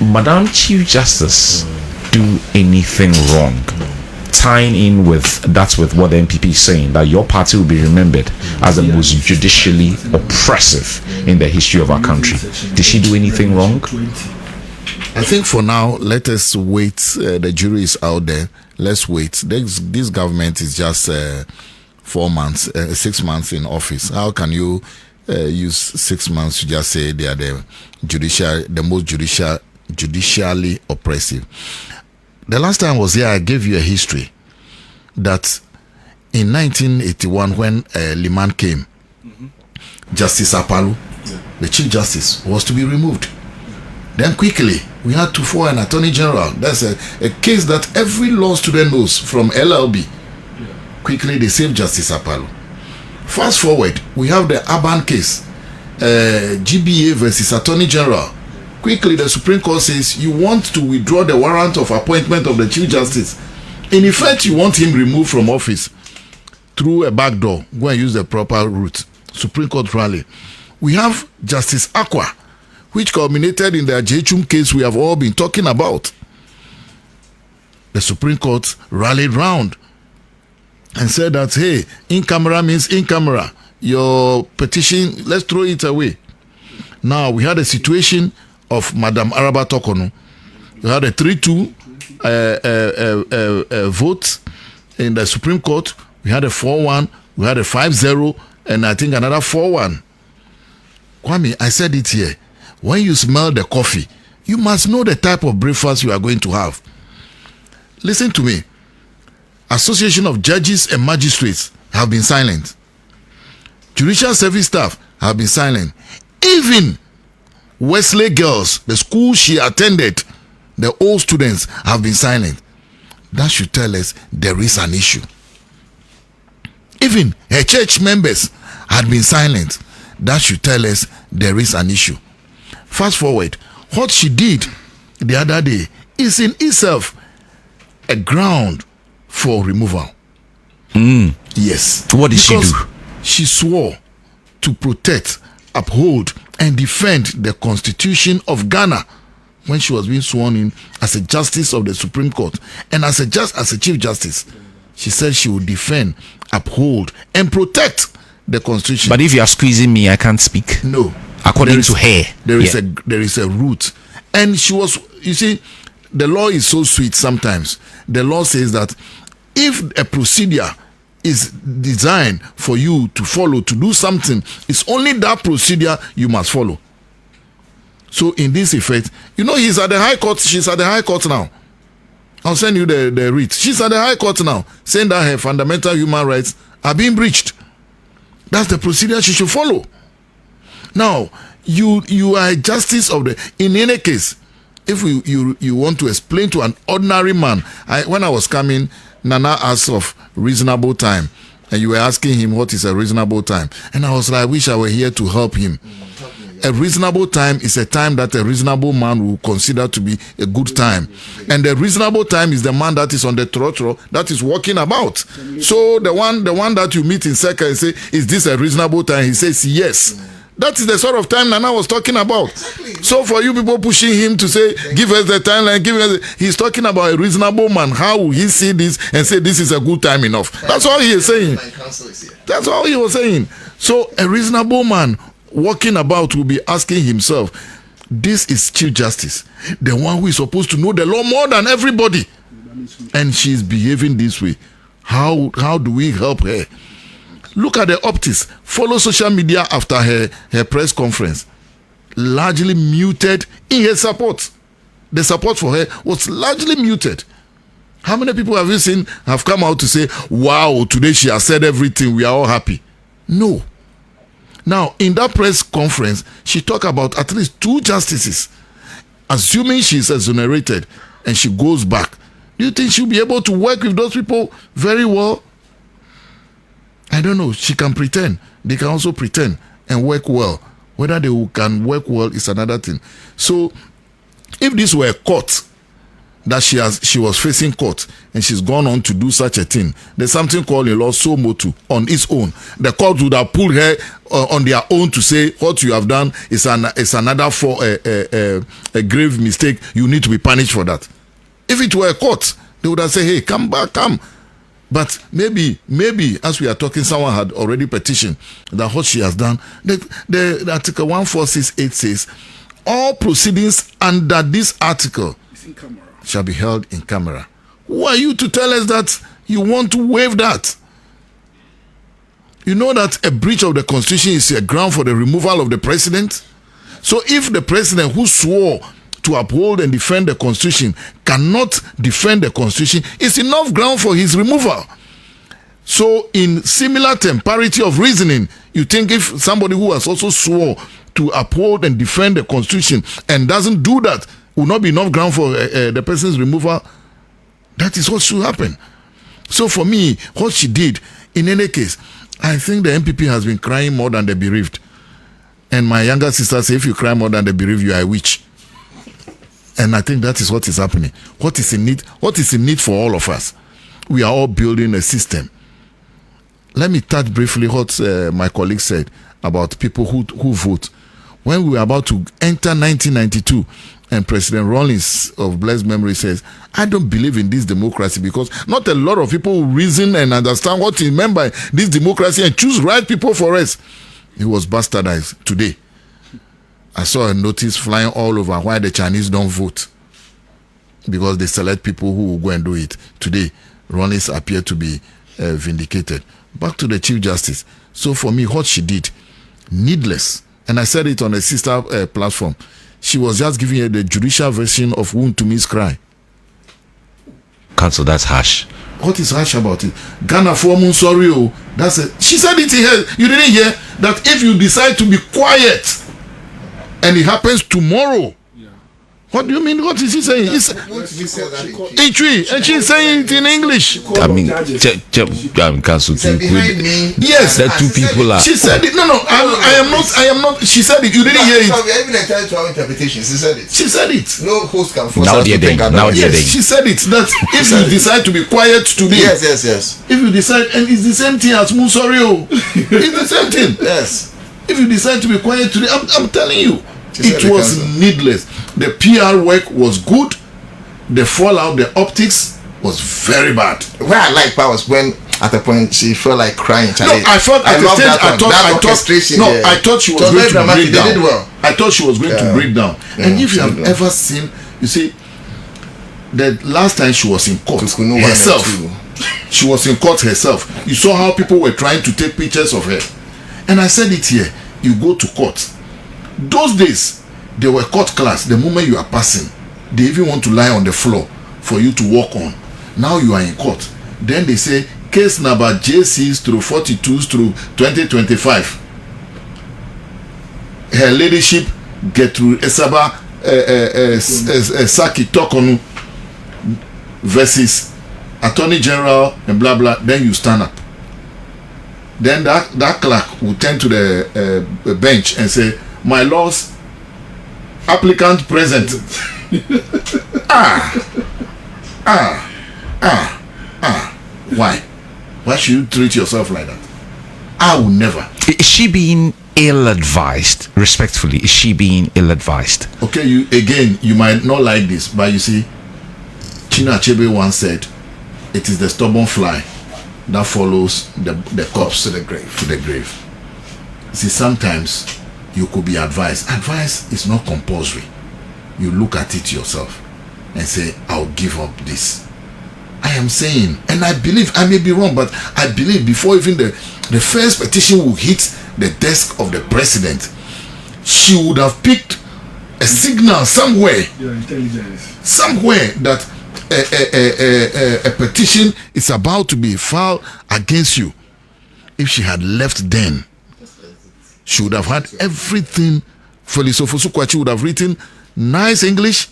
Madam Chief Justice do anything wrong, tying in with what the MPP is saying, that your party will be remembered as the most judicially oppressive in the history of our country? Did she do anything wrong? I think for now, let us wait. The jury is out there. Let's wait. This government is just 4 months, 6 months in office. How can you use 6 months to just say they are the most judicially oppressive? The last time I was here, I gave you a history that in 1981, when Liman came, Justice Apalu, the Chief Justice, was to be removed. Then quickly, we had to form an Attorney General. That's a case that every law student knows from LLB. Quickly, they saved Justice Apalu. Fast forward, we have the Aban case, GBA versus Attorney General. Quickly, the Supreme Court says you want to withdraw the warrant of appointment of the Chief Justice. In effect, you want him removed from office through a back door. Go and use the proper route. Supreme Court rally. We have Justice Aqua, which culminated in the Ajechum case we have all been talking about. The Supreme Court rallied round and said that, hey, in camera means in camera. Your petition, let's throw it away. Now, we had a situation of Madam Araba Torkornoo. We had a 3-2 vote in the Supreme Court. We had a 4-1. We had a 5-0. And I think another 4-1. Kwame, I said it here. When you smell the coffee, you must know the type of breakfast you are going to have. Listen to me. Association of Judges and Magistrates have been silent. Judicial Service staff have been silent. Even Wesley girls, the school she attended, the old students have been silent. That should tell us there is an issue. Even her church members had been silent. That should tell us there is an issue. Fast forward, what she did the other day is in itself a ground for removal. Yes. What did she do? She swore to protect, uphold, and defend the Constitution of Ghana when she was being sworn in as a justice of the Supreme Court. And as a Chief Justice, she said she would defend, uphold, and protect the Constitution. But if you are squeezing me, I can't speak. No. According to her. There is a route. And she was, you see, the law is so sweet sometimes. The law says that if a procedure is designed for you to follow, to do something, it's only that procedure you must follow. So in this effect, you know, he's at the High Court, she's at the High Court now. I'll send you the writ. She's at the High Court now, saying that her fundamental human rights are being breached. That's the procedure she should follow. Now, you are a justice of the... In any case, if you want to explain to an ordinary man... When I was coming, Nana asked of reasonable time. And you were asking him what is a reasonable time. And I was like, I wish I were here to help him. A reasonable time is a time that a reasonable man will consider to be a good time. And the reasonable time is the man that is on the trotro, that is walking about. So the one that you meet in Seka and say, is this a reasonable time? He says, yes. That is the sort of time Nana was talking about. So for you people pushing him to say, give us the timeline, he's talking about a reasonable man. How will he see this and say this is a good time enough? That's all he is saying. That's all he was saying. So a reasonable man walking about will be asking himself, this is Chief Justice, the one who is supposed to know the law more than everybody, and she's behaving this way. How do we help her? Look at the optics. Follow social media after her press conference. Largely muted in her support. The support for her was largely muted. How many people have you seen have come out to say, wow, today she has said everything, we are all happy? No. Now, in that press conference, she talked about at least 2 justices. Assuming she's exonerated and she goes back, do you think she'll be able to work with those people very well? I don't know. She can pretend. They can also pretend and work well. Whether they can work well is another thing. So, if this were a court, that she was facing court and she's gone on to do such a thing. There's something called in law so motu on its own. The court would have pulled her on their own to say what you have done is another for a grave mistake. You need to be punished for that. If it were a court, they would have said, hey, come back, come. But maybe as we are talking, someone had already petitioned that what she has done. The Article 1468 says, all proceedings under this article shall be held in camera. Who are you to tell us that you want to waive that? You know that a breach of the Constitution is a ground for the removal of the president? So if the president who swore to uphold and defend the Constitution cannot defend the Constitution, it's enough ground for his removal. So in similar parity of reasoning, you think if somebody who has also swore to uphold and defend the Constitution and doesn't do that, will not be enough ground for the person's removal? That is what should happen. So for me, what she did, in any case, I think the MPP has been crying more than the bereaved. And my younger sister says, if you cry more than the bereaved, you are a witch. And I think that is what is happening. What is in need for all of us? We are all building a system. Let me touch briefly what my colleague said about people who vote. When we were about to enter 1992, and President Rawlings of blessed memory says, I don't believe in this democracy because not a lot of people reason and understand what he meant by this democracy and choose right people for us. It was bastardized today. I saw a notice flying all over why the Chinese don't vote. Because they select people who will go and do it. Today, Rawlings appear to be vindicated. Back to the Chief Justice. So for me, what she did, needless. And I said it on a sister platform. She was just giving her the judicial version of Wontumi's cry. Counsel, that's harsh. What is harsh about it? Ghana for Munsorio. That's it. She said it here. You didn't hear that if you decide to be quiet and it happens tomorrow. Yeah. What do you mean? What is she saying? In Tree, and she's saying it in English. I mean, Counsel, yes, that two people are. She said it. No, I am not. She said it. You didn't hear it. We are even entitled to our interpretation. She said it. She said it. No host can force now us to think about it. Yes, she said it. That if you decide to be quiet today. Yes. If you decide, and it's the same thing as Munsorio. It's the same thing. Yes. If you decide to be quiet today, I'm telling you, it was needless. The PR work was good. The fallout, the optics was very bad. Where I like power was when at a point she felt like crying. No, I thought at the stage I thought she was going to break down. Well. I thought she was going to break down. And if you have ever seen, you see, the last time she was in court herself, she was in court herself. You saw how people were trying to take pictures of her. And I said it here, you go to court. Those days, they were court class. The moment you are passing, they even want to lie on the floor for you to walk on. Now you are in court. Then they say, case number JCs through 42s through 2025. Her ladyship, Gertrude Esaba Saki Torkornoo versus Attorney General and blah blah. Then you stand up. Then that clerk will turn to the bench and say, my lords, applicant present. Why? Why should you treat yourself like that? I will never. Is she being ill-advised? Respectfully, is she being ill-advised? Okay, you might not like this, but you see, Chino Achebe once said, it is the stubborn fly that follows the corpse to the grave. See, sometimes you could be advised. Advice is not compulsory. You look at it yourself and say, I'll give up this. I am saying, and I believe, I may be wrong, but I believe before even the first petition will hit the desk of the president, she would have picked a signal somewhere, somewhere that a petition is about to be filed against you. If she had left then, she would have had everything. Felice Ofosu-Kwakye would have written nice English,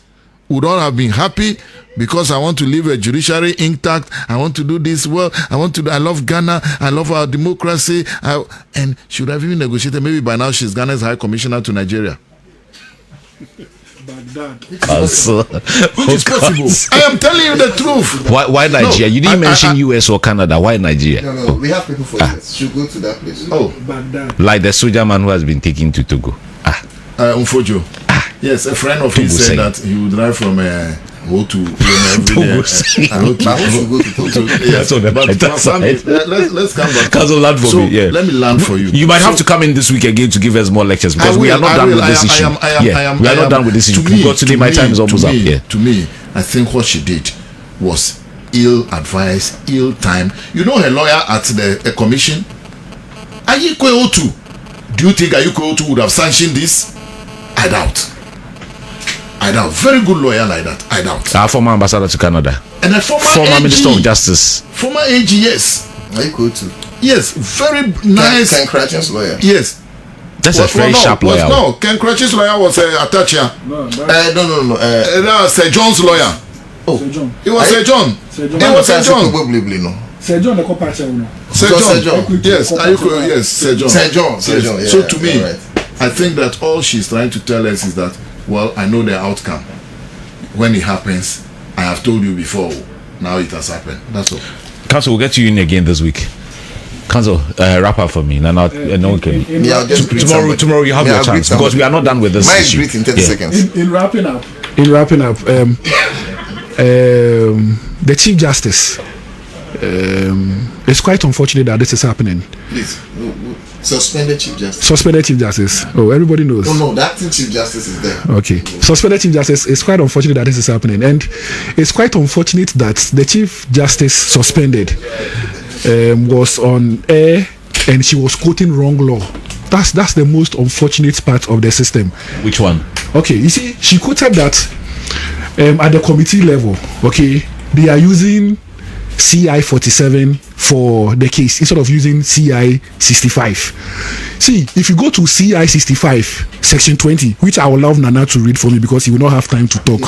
would all have been happy because I want to leave a judiciary intact. I want to do this well. I love Ghana. I love our democracy. And she would have even negotiated. Maybe by now she's Ghana's High Commissioner to Nigeria. Which is possible. I am telling you the truth. Why Nigeria? You didn't mention US or Canada. Why Nigeria? No, we have people for US. Should go to that place. Oh, like the soldier man who has been taken to Togo. Umfojo. Yes, a friend of his said that he would drive from go to every day. Let's come back. Council, land for me. Yeah. Let me land for you. You might have to come in this week again to give us more lectures because we are not done with this issue. We are not done with this issue. Because today my time is almost up. Yeah. To me, I think what she did was ill advice, ill time. You know her lawyer at the commission, Ayiko Otu. Do you think Ayiko Otu would have sanctioned this? I doubt. Very good lawyer like that. I doubt. Our former ambassador to Canada. And a former Minister of Justice. Former AG, yes. Ayiko Otu. Yes, very nice. Ken Cratchit's lawyer. Yes. That's a very sharp lawyer. No, Ken Cratchit's lawyer was Atachia. No. That was Sir John's lawyer. Oh, it was Sir John. It was Sir John. Probably no. Sir John. Yes, yes, Sir John. Sir John. Yeah, so to me, I think that all she's trying to tell us is that, well, I know the outcome. When it happens, I have told you before. Now it has happened. That's all. Council, we'll get to you in again this week. Council, wrap up for me. No one can. Tomorrow you have your chance because we are not done with this issue. In 30 seconds. In wrapping up, the Chief Justice. It's quite unfortunate that this is happening. Please, suspended Chief Justice. Suspended Chief Justice. Oh, everybody knows. No, the acting Chief Justice is there. Okay. Suspended Chief Justice. It's quite unfortunate that this is happening, and it's quite unfortunate that the Chief Justice suspended was on air and she was quoting wrong law. That's the most unfortunate part of the system. Which one? Okay, you see, she quoted that at the committee level, okay, they are using CI 47 for the case instead of using CI 65. See, if you go to CI 65 section 20, which I will allow Nana to read for me because he will not have time to talk.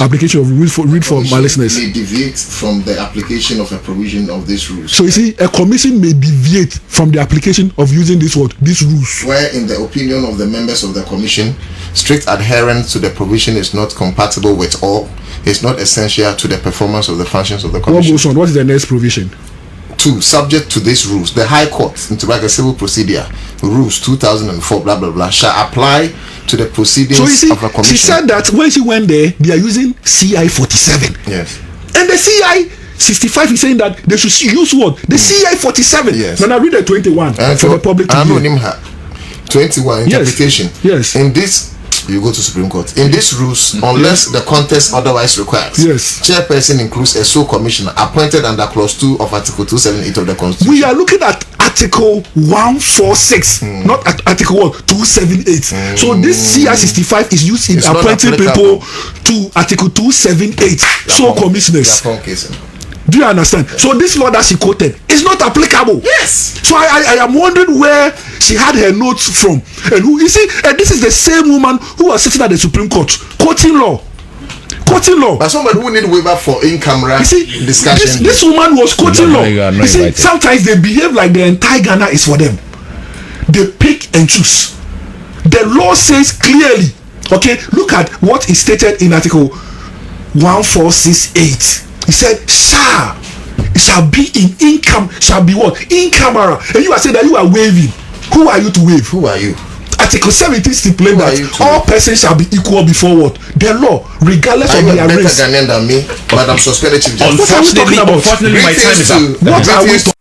Application of rules. Read for my listeners. May deviate from the application of a provision of this rules. So you see, a commission may deviate from the application of using this word, these rules. Where, in the opinion of the members of the commission, strict adherence to the provision is not compatible with or is not essential to the performance of the functions of the commission. What goes on? What is the next provision? 2. Subject to these rules, the High Court, into like a civil procedure, rules 2004, blah blah blah, shall apply to the proceedings of a commission. She said that when she went there, they are using CI 47. Yes. And the CI 65 is saying that they should use what? The CI 47. Yes. Then I read the 21 for the public to hear. 21 interpretation. Yes. In this, you go to Supreme Court. In these rules, unless the context otherwise requires, chairperson includes a sole commissioner appointed under clause 2 of Article 278 of the Constitution. We are looking at Article 146, not at Article 278. So this CI 65 is used in appointing people to Article 278. So commissioners. Do you understand? So this law that she quoted is not applicable. Yes. So I am wondering where she had her notes from, and who you see. And this is the same woman who was sitting at the Supreme Court quoting law. But somebody who need waiver for in-camera discussion. This woman was quoting law. You see, sometimes they behave like the entire Ghana is for them. They pick and choose. The law says clearly. Okay, look at what is stated in Article 1468. He said, it shall be shall be what? In camera. And you are saying that you are waiving. Who are you to waive? Who are you? Article 17 stipulates that all persons shall be equal before what? The law, regardless of their race. Better Ghanaian than me, but I'm suspended Chief Justice. Unfortunately, my time is up. What are we talking about?